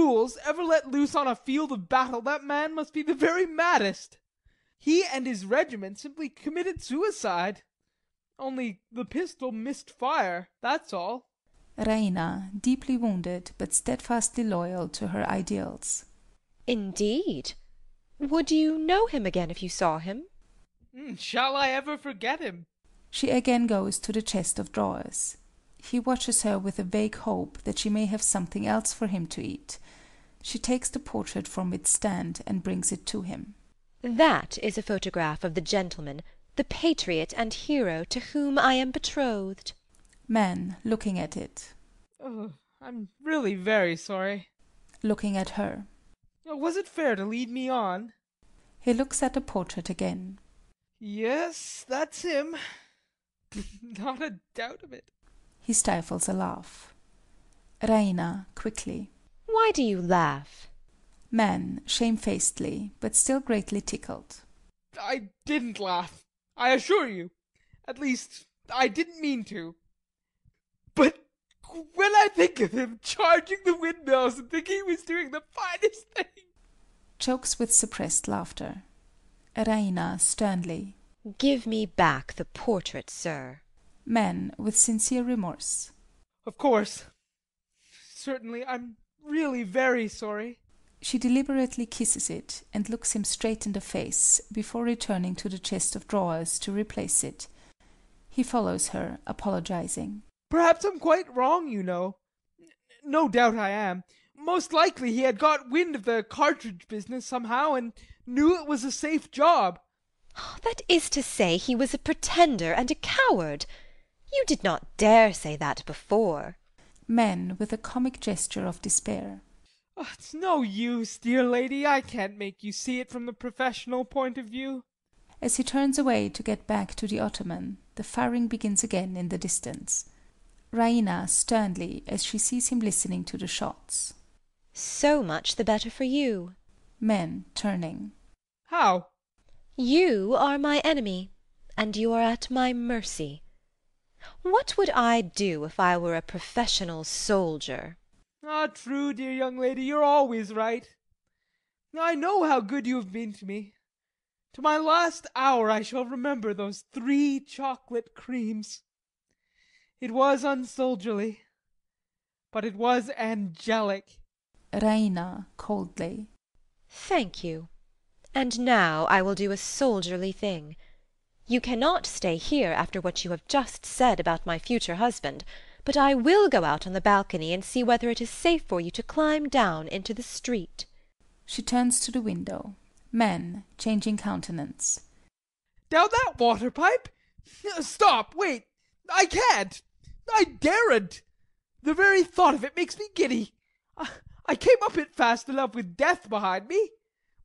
fools ever let loose on a field of battle, that man must be the very maddest. He and his regiment simply committed suicide. Only the pistol missed fire, that's all. Raina, deeply wounded but steadfastly loyal to her ideals. Indeed? Would you know him again if you saw him? Shall I ever forget him? She again goes to the chest of drawers. He watches her with a vague hope that she may have something else for him to eat. She takes the portrait from its stand and brings it to him. That is a photograph of the gentleman, the patriot and hero to whom I am betrothed. Man, looking at it. I'm really very sorry. Looking at her. Was it fair to lead me on? He looks at the portrait again. Yes, that's him. Not a doubt of it. He stifles a laugh. Raina, quickly. Why do you laugh? Man, shamefacedly, but still greatly tickled. I didn't laugh, I assure you. At least, I didn't mean to. But when I think of him charging the windmills and thinking he was doing the finest thing... Chokes with suppressed laughter. Raina, sternly. Give me back the portrait, sir. Man, with sincere remorse. Of course. Certainly, I'm really very sorry. She deliberately kisses it and looks him straight in the face before returning to the chest of drawers to replace it. He follows her, apologizing. Perhaps I'm quite wrong, you know. No doubt I am. Most likely he had got wind of the cartridge business somehow and knew it was a safe job. That is to say, he was a pretender and a coward. You did not dare say that before. Man, with a comic gesture of despair. It's no use, dear lady. I can't make you see it from the professional point of view. As he turns away to get back to the ottoman, the firing begins again in the distance. Raina, sternly, as she sees him listening to the shots. So much the better for you. Men, turning. How? You are my enemy, and you are at my mercy. What would I do if I were a professional soldier? True, dear young lady, you're always right. I know how good you have been to me. To my last hour I shall remember those 3 chocolate creams. It was unsoldierly, but it was angelic. Raina, coldly. Thank you. And now I will do a soldierly thing. You cannot stay here after what you have just said about my future husband, but I will go out on the balcony and see whether it is safe for you to climb down into the street. She turns to the window. Man, changing countenance. Down that water pipe? Stop, wait! I can't! I daren't! The very thought of it makes me giddy. I came up it fast enough with death behind me,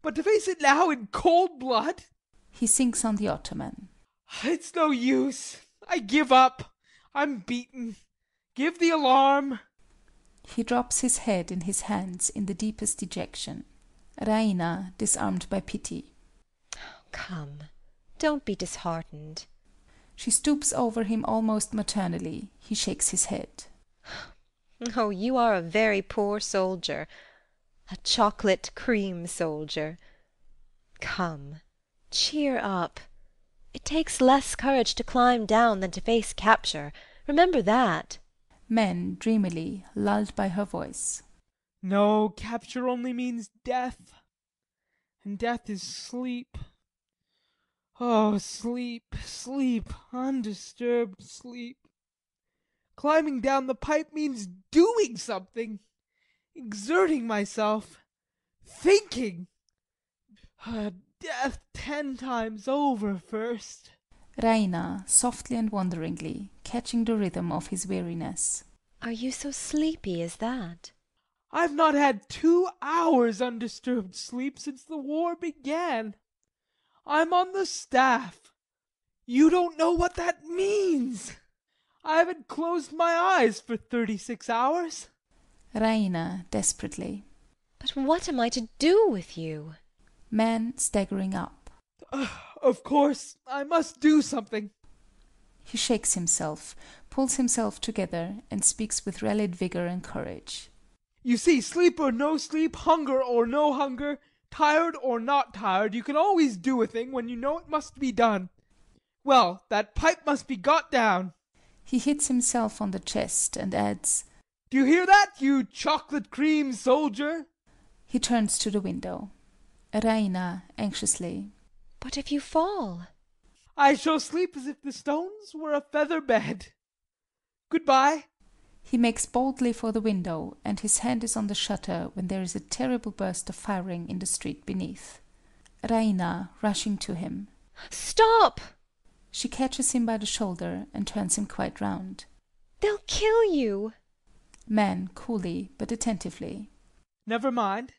but to face it now in cold blood... He sinks on the ottoman. It's no use. I give up. I'm beaten. Give the alarm. He drops his head in his hands in the deepest dejection. Raina, disarmed by pity. Come, don't be disheartened. She stoops over him almost maternally. He shakes his head. Oh, you are a very poor soldier. A chocolate cream soldier. Come, cheer up. It takes less courage to climb down than to face capture. Remember that. Men, dreamily, lulled by her voice. No, capture only means death. And death is sleep. Oh, sleep, sleep, undisturbed sleep. Climbing down the pipe means doing something. Exerting myself. Thinking. Death 10 times over first. Raina, softly and wonderingly, catching the rhythm of his weariness. Are you so sleepy as that? I've not had 2 hours undisturbed sleep since the war began. I'm on the staff. You don't know what that means. I haven't closed my eyes for 36 hours. Raina, desperately. But what am I to do with you? Man, staggering up. Of course, I must do something. He shakes himself, pulls himself together, and speaks with rallied vigor and courage. You see, sleep or no sleep, hunger or no hunger, tired or not tired, you can always do a thing when you know it must be done. Well, that pipe must be got down. He hits himself on the chest and adds, Do you hear that, you chocolate cream soldier? He turns to the window. Raina, anxiously. But if you fall? I shall sleep as if the stones were a feather bed. Goodbye. He makes boldly for the window, and his hand is on the shutter when there is a terrible burst of firing in the street beneath. Raina, rushing to him. Stop! She catches him by the shoulder and turns him quite round. They'll kill you. Man, coolly but attentively. Never mind.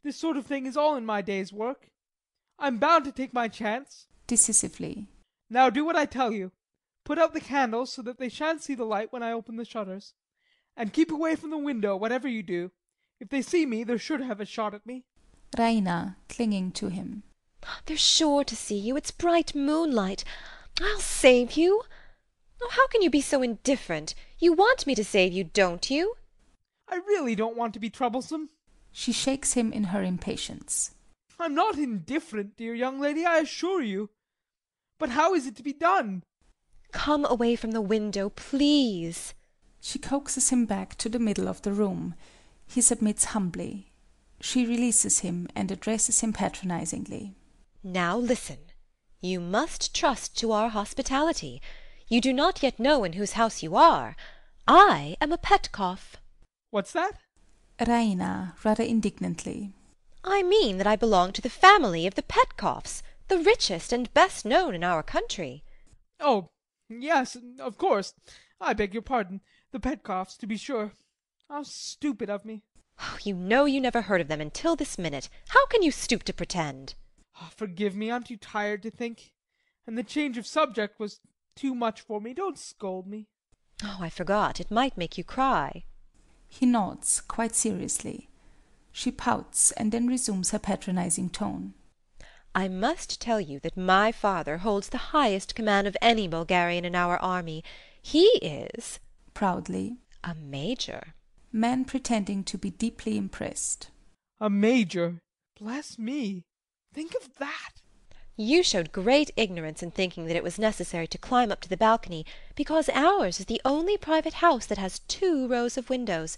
This sort of thing is all in my day's work. I'm bound to take my chance. Decisively. Now do what I tell you. Put out the candles so that they shan't see the light when I open the shutters. And keep away from the window, whatever you do. If they see me, they're sure to have a shot at me. Raina, clinging to him. They're sure to see you. It's bright moonlight. I'll save you. Oh, how can you be so indifferent? You want me to save you, don't you? I really don't want to be troublesome. She shakes him in her impatience. I'm not indifferent, dear young lady, I assure you. But how is it to be done? Come away from the window, please. She coaxes him back to the middle of the room. He submits humbly. She releases him and addresses him patronizingly. Now listen. You must trust to our hospitality. You do not yet know in whose house you are. I am a Petkoff. What's that? Raina, rather indignantly. I mean that I belong to the family of the Petkoffs, the richest and best known in our country. Oh, yes, of course. I beg your pardon. The Petkoffs, to be sure. How stupid of me. Oh, you know you never heard of them until this minute. How can you stoop to pretend? Oh, forgive me, I'm too tired to think. And the change of subject was too much for me. Don't scold me. Oh, I forgot. It might make you cry. He nods, quite seriously. She pouts and then resumes her patronizing tone. I must tell you that my father holds the highest command of any Bulgarian in our army. He is, Proudly. a major. Man pretending to be deeply impressed. A major. Bless me. Think of that. You showed great ignorance in thinking that it was necessary to climb up to the balcony, because ours is the only private house that has 2 rows of windows.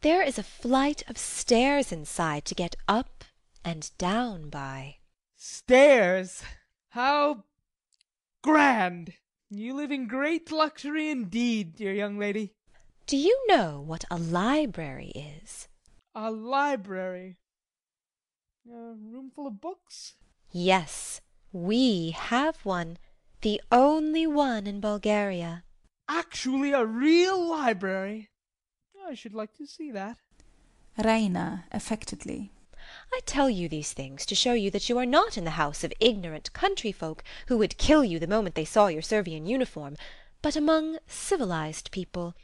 There is a flight of stairs inside to get up and down by. Stairs. How grand. You live in great luxury indeed, dear young lady. Do you know what a library is? A library. A room full of books? Yes, we have one, the only one in Bulgaria. Actually a real library. I should like to see that. Raina, affectedly. I tell you these things to show you that you are not in the house of ignorant country folk who would kill you the moment they saw your Servian uniform, but among civilized people.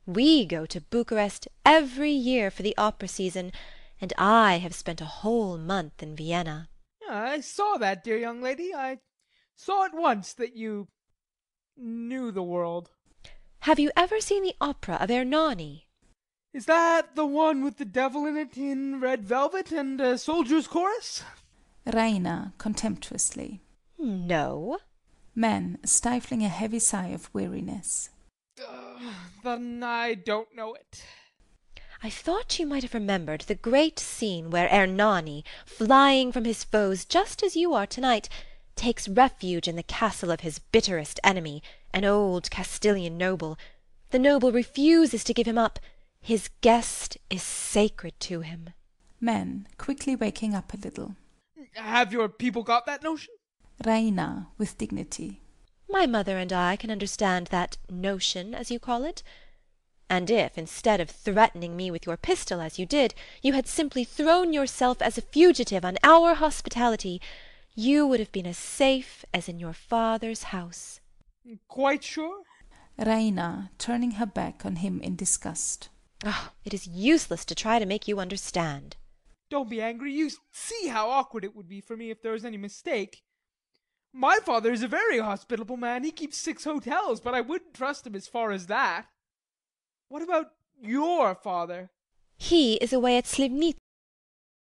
We go to Bucharest every year for the opera season, and I have spent a whole month in Vienna. I saw that, dear young lady. I saw at once that you knew the world. Have you ever seen the opera of Ernani? Is that the one with the devil in it in red velvet and a soldier's chorus? Raina, contemptuously. No. Man, stifling a heavy sigh of weariness. Then I don't know it. I thought you might have remembered the great scene where Ernani, flying from his foes just as you are tonight, takes refuge in the castle of his bitterest enemy, an old Castilian noble. The noble refuses to give him up. His guest is sacred to him. Man, quickly waking up a little. Have your people got that notion? Raina, with dignity. My mother and I can understand that notion, as you call it. And if, instead of threatening me with your pistol as you did, you had simply thrown yourself as a fugitive on our hospitality, you would have been as safe as in your father's house. Quite sure? Raina, turning her back on him in disgust. Oh, it is useless to try to make you understand. Don't be angry. You see how awkward it would be for me if there was any mistake. My father is a very hospitable man. He keeps 6 hotels, but I wouldn't trust him as far as that. What about your father? He is away at Slivnitza.